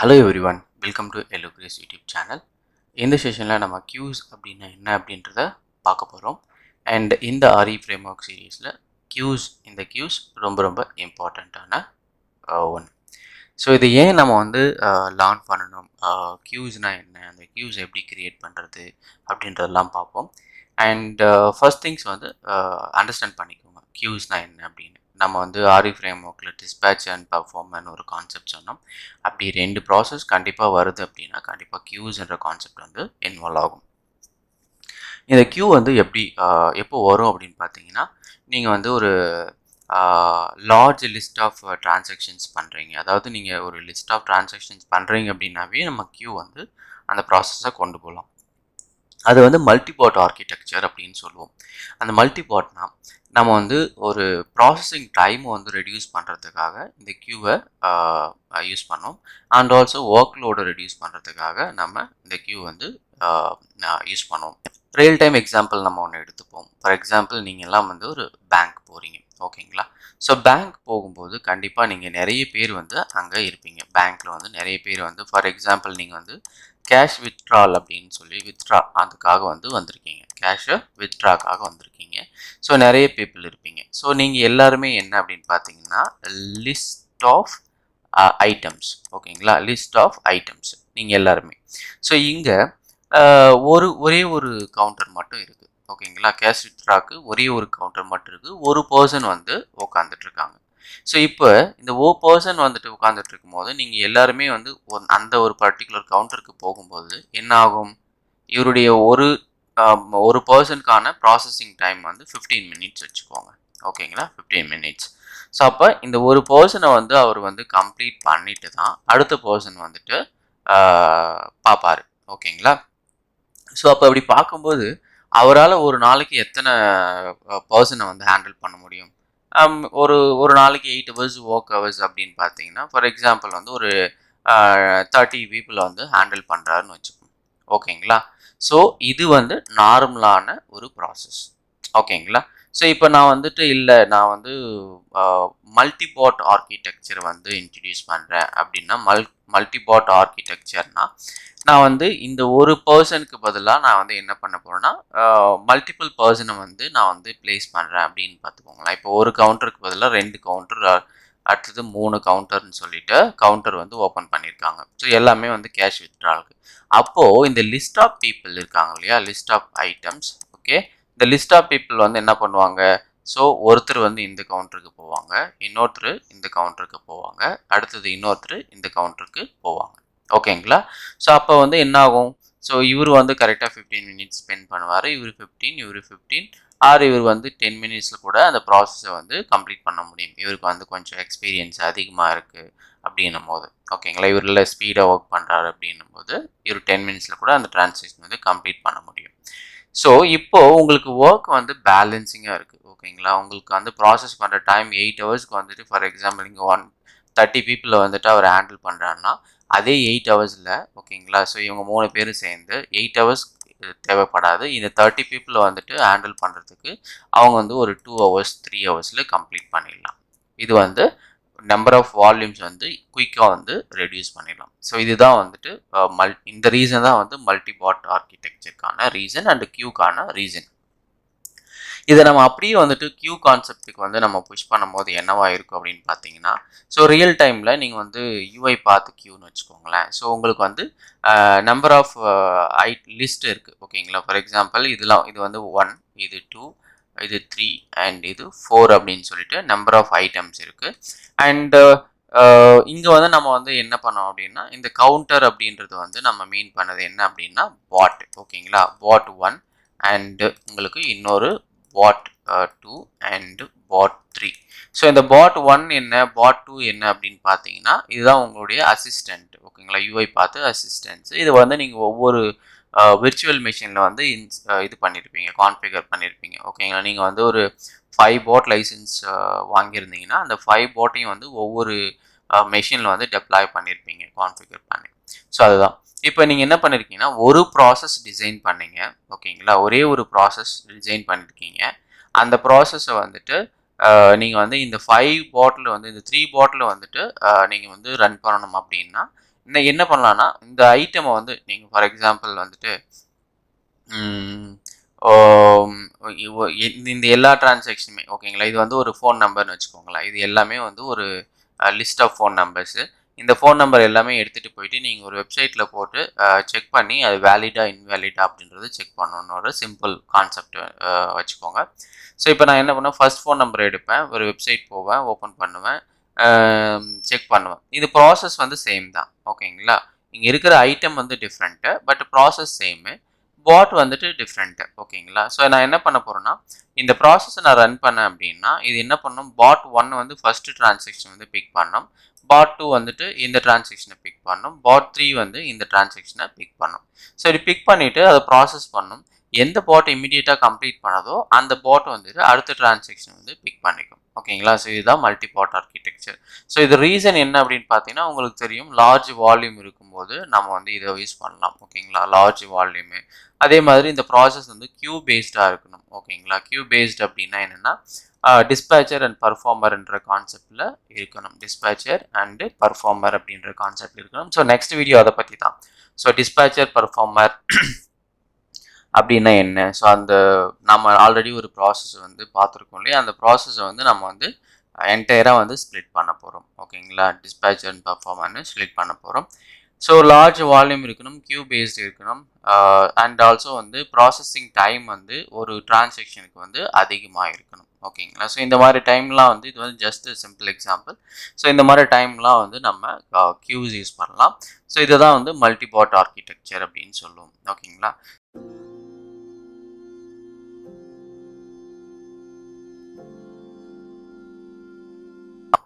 Hello everyone, welcome to Yellowgreys YouTube channel. இந்த செஷனில் நம்ம queues அப்படின்னா என்ன அப்படின்றத பார்க்க போகிறோம். அண்ட் இந்த ReFrameWork சீரீஸில் இந்த queues ரொம்ப இம்பார்ட்டண்ட்டான ஒன். ஸோ இது ஏன் நம்ம லேர்ன் பண்ணணும், queuesனால் என்ன, அந்த queues எப்படி கிரியேட் பண்ணுறது அப்படின்றதெல்லாம் பார்ப்போம். அண்ட் ஃபர்ஸ்ட் திங்ஸ் அண்டர்ஸ்டாண்ட் பண்ணிக்கோங்க queuesனால் என்ன அப்படின்னு. நம்ம ReFrameWorkல dispatch and performன்னு ஒரு கான்செப்ட் சொன்னோம். அப்படி ரெண்டு ப்ராசஸ் கண்டிப்பாக வருது அப்படின்னா கண்டிப்பாக queuesன்ற கான்செப்ட் இன்வால்வ் ஆகும். இந்த queue எப்படி எப்போ வரும் அப்படின்னு பார்த்தீங்கன்னா, நீங்கள் ஒரு லார்ஜ் லிஸ்ட் ஆஃப் டிரான்சாக்ஷன்ஸ் பண்ணுறீங்க. அதாவது நீங்கள் ஒரு லிஸ்ட் ஆஃப் டிரான்சாக்ஷன்ஸ் பண்ணுறீங்க அப்படின்னாவே நம்ம queue அந்த ப்ராசஸை கொண்டு போகலாம். அது மல்டிபாட் ஆர்கிடெக்சர் அப்படின்னு சொல்லுவோம். அந்த மல்டிபாட்னா நம்ம ஒரு ப்ராசஸிங் டைமை ரெடியூஸ் பண்ணுறதுக்காக இந்த queueவை யூஸ் பண்ணோம். அண்ட் ஆல்சோ ஒர்க் லோடை ரெடியூஸ் பண்ணுறதுக்காக நம்ம இந்த queue யூஸ் பண்ணுவோம். ரியல் டைம் எக்ஸாம்பிள் நம்ம ஒன்று எடுத்துப்போம். ஃபார் எக்ஸாம்பிள் நீங்கள்லாம் ஒரு பேங்க் போகிறீங்க, ஓகேங்களா? ஸோ பேங்க் போகும்போது கண்டிப்பாக நீங்கள் நிறைய பேர் அங்கே இருப்பீங்க. பேங்க்கில் நிறைய பேர் ஃபார் எக்ஸாம்பிள் நீங்கள் கேஷ் வித்ட்ரால் அப்படின்னு சொல்லி வித்ட்ரா அதுக்காக வந்திருக்கீங்க. கேஷை வித்ட்ராக்காக வந்திருக்கீங்க. ஸோ நிறைய பீப்புள் இருப்பீங்க. ஸோ நீங்கள் எல்லாருமே என்ன அப்படின்னு பார்த்தீங்கன்னா லிஸ்ட் ஆஃப் ஐட்டம்ஸ், ஓகேங்களா? லிஸ்ட் ஆஃப் ஐட்டம்ஸ் நீங்கள் எல்லாருமே. ஸோ இங்கே ஒரே ஒரு கவுண்டர் மட்டும் இருக்குது, ஓகேங்களா? கேஷ் வித்ட்ராக்கு ஒரே ஒரு கவுண்டர் மட்டும் இருக்குது. ஒரு பர்சன் உட்காந்துட்ருக்காங்க. ஸோ இப்போ இந்த பர்சன் உட்காந்துட்டு இருக்கும்போது நீங்கள் எல்லாருமே அந்த ஒரு பர்டிகுலர் கவுண்டருக்கு போகும்போது என்ன ஆகும்? இவருடைய ஒரு பர்சனுக்கான ப்ராசஸிங் டைம் 15 மினிட்ஸ் வச்சுக்கோங்க, ஓகேங்களா? 15 மினிட்ஸ். ஸோ அப்போ இந்த ஒரு பர்சனை அவர் கம்ப்ளீட் பண்ணிட்டு தான் அடுத்த பர்சன் பார்ப்பார், ஓகேங்களா? ஸோ அப்போ அப்படி பார்க்கும்போது அவரால் ஒரு நாளைக்கு எத்தனை பர்சனை ஹேண்டில் பண்ண முடியும்? ஒரு நாளைக்கு 8 ஹவர்ஸ் ஒர்க் ஹவர்ஸ் அப்படின்னு பார்த்தீங்கன்னா ஃபார் எக்ஸாம்பிள் ஒரு 30 பீப்புளை ஹேண்டில் பண்ணுறாருன்னு வச்சுக்கோங்க, ஓகேங்களா? ஸோ இது நார்மலான ஒரு ப்ராசஸ், ஓகேங்களா? ஸோ இப்போ நான் இல்லை நான் மல்டிபாட் ஆர்கிடெக்சர் இன்ட்ரடியூஸ் பண்ணுறேன் அப்படின்னா மல்டிபாட் ஆர்கிடெக்சர்னா நான் இந்த ஒரு பர்சனுக்கு பதிலாக நான் என்ன பண்ண போகிறேன்னா மல்டிபிள் பர்சனை நான் பிளேஸ் பண்ணுறேன் அப்படின்னு பார்த்துக்கோங்களேன். இப்போ ஒரு கவுண்டருக்கு பதிலாக 2 கவுண்டர், அடுத்தது 3 கவுண்டர்னு சொல்லிட்டு கவுண்டர் ஓப்பன் பண்ணியிருக்காங்க. ஸோ எல்லாமே கேஷ் வித்ட்ராலுக்கு. அப்போது இந்த லிஸ்ட் ஆஃப் பீப்புள் இருக்காங்க இல்லையா, லிஸ்ட் ஆஃப் ஐட்டம்ஸ், ஓகே? இந்த லிஸ்ட் ஆஃப் பீப்புள் என்ன பண்ணுவாங்க? ஸோ ஒருத்தர் இந்த கவுண்டருக்கு போவாங்க, இன்னொருத்தர் இந்த கவுண்டருக்கு போவாங்க, அடுத்தது இன்னொருத்தர் இந்த கவுண்டருக்கு போவாங்க, ஓகேங்களா? ஸோ அப்போ என்ன ஆகும்? ஸோ இவர் கரெக்டாக 15 மினிட்ஸ் ஸ்பெண்ட் பண்ணுவார், இவர் 15 ஆர் இவர் 10 மினிட்ஸில் கூட அந்த ப்ராசஸை கம்ப்ளீட் பண்ண முடியும். இவருக்கு கொஞ்சம் எக்ஸ்பீரியன்ஸ் அதிகமாக இருக்குது அப்படின்னும் போது, ஓகேங்களா? இவரில் ஸ்பீடாக ஒர்க் பண்ணுறாரு அப்படின்னும் போது இவர் 10 மினிட்ஸில் கூட அந்த டிரான்சாக்ஷன் கம்ப்ளீட் பண்ண முடியும். ஸோ இப்போது உங்களுக்கு ஒர்க் பேலன்சிங்காக இருக்குது, ஓகேங்களா? உங்களுக்கு ப்ராசஸ் பண்ணுற டைம் 8 ஹவர்ஸ்க்கு ஃபார் எக்ஸாம்பிள் இங்கே 30 பீப்புளை அவர் ஹேண்டில் பண்ணுறாருன்னா அதே 8 ஹவர்ஸில், ஓகேங்களா? ஸோ இவங்க 3 பேரும் சேர்ந்து 8 ஹவர்ஸ் தேவைப்படாது. இந்த 30 பீப்புளை ஹேண்டில் பண்ணுறதுக்கு அவங்க ஒரு 2 ஹவர்ஸ் 3 ஹவர்ஸில் கம்ப்ளீட் பண்ணிடலாம். இது நம்பர் ஆஃப் வால்யூம்ஸ் குயிக்காக ரெடியூஸ் பண்ணிடலாம். ஸோ இதுதான் இந்த ரீசன் தான் மல்டிபாட் ஆர்கிடெக்சருக்கான ரீசன் அண்ட் கியூக்கான ரீசன். இதை நம்ம அப்படியே கியூ கான்செப்டுக்கு நம்ம புஷ் பண்ணும்போது என்னவா இருக்கும் அப்படின்னு பார்த்தீங்கன்னா, ஸோ ரியல் டைமில் நீங்கள் UiPath Queueன்னு வச்சுக்கோங்களேன். ஸோ உங்களுக்கு நம்பர் ஆஃப் லிஸ்ட் இருக்குது, ஓகேங்களா? ஃபார் எக்ஸாம்பிள் இது 1, இது 2, இது 3 அண்ட் இது 4 அப்படின்னு சொல்லிட்டு நம்பர் ஆஃப் ஐட்டம்ஸ் இருக்குது. அண்டு இங்கே நம்ம என்ன பண்ணோம் அப்படின்னா இந்த கவுண்டர் அப்படின்றது நம்ம மீன் பண்ணது என்ன அப்படின்னா பாட், ஓகேங்களா? பாட் 1 அண்டு உங்களுக்கு இன்னொரு பாட் 2 அண்ட் பாட் 3. ஸோ இந்த பாட் 1 என்ன, பாட் 2 என்ன அப்படின்னு பார்த்தீங்கன்னா இதுதான் உங்களுடைய அசிஸ்டன்ட், ஓகேங்களா? UiPath assistance. இது நீங்கள் ஒவ்வொரு விர்ச்சுவல் மிஷினில் இது பண்ணியிருப்பீங்க, கான்ஃபிகர் பண்ணியிருப்பீங்க, ஓகேங்களா? நீங்கள் ஒரு 5 பாட் லைசன்ஸ் வாங்கியிருந்தீங்கன்னா அந்த 5 பாட்டையும் ஒவ்வொரு மெஷினில் டெப்ளாய் பண்ணியிருப்பீங்க, கான்ஃபிகர் பண்ணி. ஸோ அதுதான் இப்போ நீங்கள் என்ன பண்ணியிருக்கீங்கன்னா ஒரு ப்ராசஸ் டிசைன் பண்ணீங்க, ஓகேங்களா? ஒரே ஒரு ப்ராசஸ் டிசைன் பண்ணியிருக்கீங்க. அந்த ப்ராசஸை நீங்கள் இந்த 5 பாட்டில் இந்த 3 பாட்டில் நீங்கள் ரன் பண்ணணும் அப்படின்னா இன்னும் என்ன பண்ணலான்னா இந்த ஐட்டமை வந்து நீங்கள் ஃபார் எக்ஸாம்பிள் வந்துட்டு இந்த எல்லா டிரான்சாக்ஷனுமே ஓகேங்களா, இது வந்து ஒரு ஃபோன் நம்பர்னு வச்சுக்கோங்களேன். இது எல்லாமே வந்து ஒரு லிஸ்ட் ஆஃப் ஃபோன் நம்பர்ஸு. இந்த ஃபோன் நம்பர் எல்லாமே எடுத்துகிட்டு போயிட்டு நீங்கள் ஒரு வெப்சைட்டில் போட்டு செக் பண்ணி அது வேலிடா இன்வேலிடா அப்படின்றது செக் பண்ணணும்னு ஒரு சிம்பிள் கான்செப்ட் வச்சுக்கோங்க. ஸோ இப்போ நான் என்ன பண்ணுவேன், ஃபர்ஸ்ட் ஃபோன் நம்பர் எடுப்பேன், ஒரு வெப்சைட் போவேன், ஓப்பன் பண்ணுவேன், செக் பண்ணுவேன். இது ப்ராசஸ் வந்து சேம் தான் ஓகேங்களா. இங்கே இருக்கிற ஐட்டம் வந்து டிஃப்ரெண்ட்டு, பட் ப்ராசஸ் சேமு. பாட் வந்துட்டு டிஃப்ரெண்ட்டு ஓகேங்களா. ஸோ நான் என்ன பண்ண போகிறேன்னா, இந்த ப்ராசஸை நான் ரன் பண்ணேன் அப்படின்னா இது என்ன பண்ணும், பாட் 1 வந்து ஃபஸ்ட்டு டிரான்சாக்ஷன் வந்து பிக் பண்ணோம், பாட் 2 வந்துட்டு இந்த டிரான்சாக்ஷனை பிக் பண்ணும், பாட் 3 வந்து இந்த டிரான்சாக்ஷனை பிக் பண்ணும். ஸோ இது பிக் பண்ணிவிட்டு அதை ப்ராசஸ் பண்ணும். எந்த பாட் இமீடியட்டாக கம்ப்ளீட் பண்ணதோ அந்த பாட் வந்துட்டு அடுத்த டிரான்சாக்ஷன் வந்து பிக் பண்ணிக்கும் ஓகேங்களா. ஸோ இதுதான் மல்டி பாட் ஆர்கிடெக்சர். ஸோ இது ரீசன் என்ன அப்படின்னு பார்த்தீங்கன்னா, உங்களுக்கு தெரியும் லார்ஜ் வால்யூம் இருக்கும்போது நம்ம வந்து இதை யூஸ் பண்ணலாம் ஓகேங்களா. லார்ஜ் வால்யூமு அதே மாதிரி இந்த ப்ராசஸ் வந்து கியூ பேஸ்டாக இருக்கணும் ஓகேங்களா. கியூ பேஸ்ட் அப்படின்னா என்னென்னா டிஸ்பேச்சர் அண்ட் பர்ஃபார்மர்ன்ற கான்செப்டில் இருக்கணும். டிஸ்பேச்சர் அண்டு பர்ஃபார்மர் அப்படின்ற கான்செப்ட் இருக்கணும். ஸோ நெக்ஸ்ட் வீடியோ அதை பற்றி தான். ஸோ டிஸ்பேச்சர் பர்ஃபார்மர் அப்படின்னா என்ன, ஸோ அந்த நம்ம ஆல்ரெடி ஒரு ப்ராசஸ் வந்து பார்த்துருக்கோம் இல்லையா, அந்த ப்ராசஸை வந்து நம்ம வந்து என்டையராக வந்து ஸ்ப்ளிட் பண்ண போகிறோம் ஓகேங்களா. டிஸ்பேச்சர் அண்ட் பர்ஃபார்மர்னு ஸ்ப்ளிட் பண்ண போகிறோம். ஸோ லார்ஜ் வால்யூம் இருக்கணும், கியூ பேஸ்டு இருக்கணும், அண்ட் ஆல்சோ வந்து ப்ராசஸிங் டைம் வந்து ஒரு டிரான்சாக்ஷனுக்கு வந்து அதிகமாக இருக்கணும் ஓகேங்களா. ஸோ இந்த மாதிரி டைம்லாம் வந்து இது வந்து ஜஸ்ட் சிம்பிள் எக்ஸாம்பிள். ஸோ இந்த மாதிரி டைம்லாம் வந்து நம்ம கியூஸ் யூஸ் பண்ணலாம். ஸோ இதை தான் வந்து மல்டி பாட் ஆர்கிடெக்சர் அப்படின்னு சொல்லுவோம் ஓகேங்களா.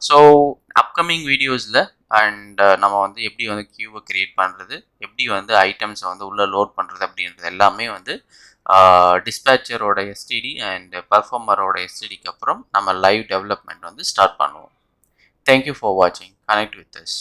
ஸோ அப்கமிங் வீடியோஸில் அண்ட் நம்ம வந்து எப்படி வந்து கியூவை க்ரியேட் பண்ணுறது, எப்படி வந்து ஐட்டம்ஸை வந்து உள்ளே லோட் பண்ணுறது அப்படின்றது எல்லாமே வந்து டிஸ்பேச்சரோட எஸ்டிடி அண்ட் பர்ஃபார்மரோட எஸ்டிடிக்கு அப்புறம் நம்ம லைவ் டெவலப்மெண்ட் வந்து ஸ்டார்ட் பண்ணுவோம். தேங்க்யூ ஃபார் வாட்சிங். Connect with this.